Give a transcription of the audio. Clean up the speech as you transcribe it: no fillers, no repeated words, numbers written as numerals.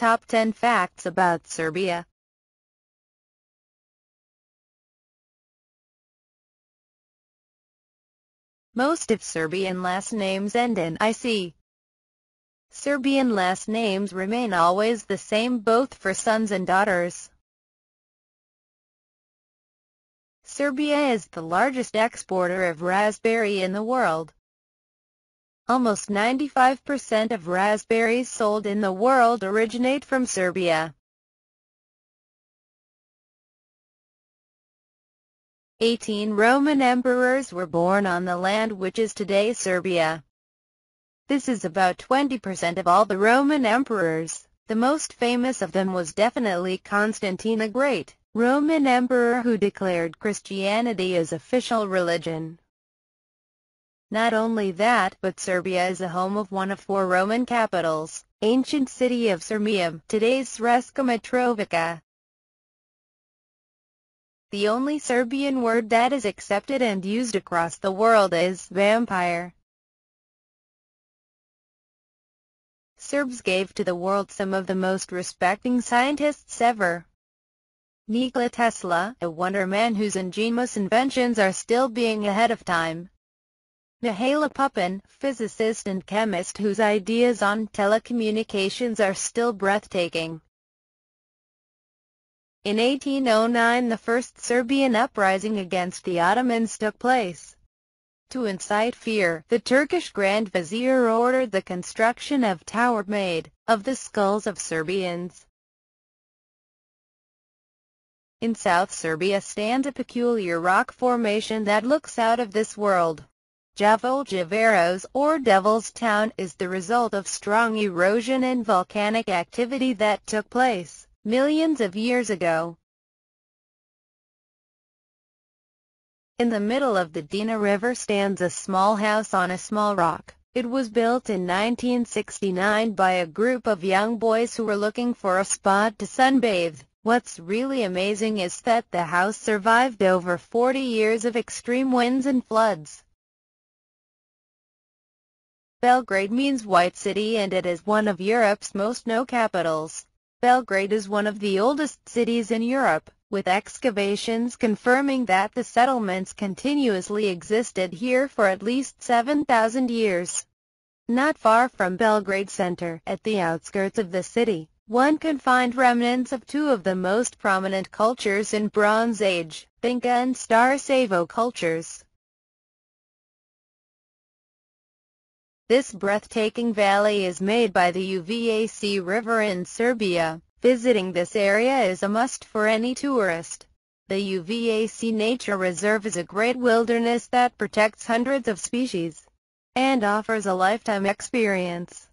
Top 10 Facts about Serbia. Most of Serbian last names end in IC. Serbian last names remain always the same both for sons and daughters. Serbia is the largest exporter of raspberry in the world. Almost 95% of raspberries sold in the world originate from Serbia. 18 Roman emperors were born on the land which is today Serbia. This is about 20% of all the Roman emperors. The most famous of them was definitely Constantine the Great, Roman emperor who declared Christianity as official religion. Not only that, but Serbia is the home of one of 4 Roman capitals, ancient city of Sirmium, today's Sremska Mitrovica. The only Serbian word that is accepted and used across the world is vampire. Serbs gave to the world some of the most respected scientists ever. Nikola Tesla, a wonder man whose ingenious inventions are still being ahead of time. Mihailo Pupin, physicist and chemist whose ideas on telecommunications are still breathtaking. In 1809 the first Serbian uprising against the Ottomans took place. To incite fear, the Turkish Grand Vizier ordered the construction of tower made of the skulls of Serbians. In South Serbia stands a peculiar rock formation that looks out of this world. Javoljavaros, or Devil's Town, is the result of strong erosion and volcanic activity that took place millions of years ago. In the middle of the Drina River stands a small house on a small rock. It was built in 1969 by a group of young boys who were looking for a spot to sunbathe. What's really amazing is that the house survived over 40 years of extreme winds and floods. Belgrade means white city and it is one of Europe's most known capitals. Belgrade is one of the oldest cities in Europe, with excavations confirming that the settlements continuously existed here for at least 7,000 years. Not far from Belgrade center, at the outskirts of the city, one can find remnants of 2 of the most prominent cultures in Bronze Age, Inca and Sarajevo cultures. This breathtaking valley is made by the Uvac River in Serbia. Visiting this area is a must for any tourist. The Uvac Nature Reserve is a great wilderness that protects hundreds of species and offers a lifetime experience.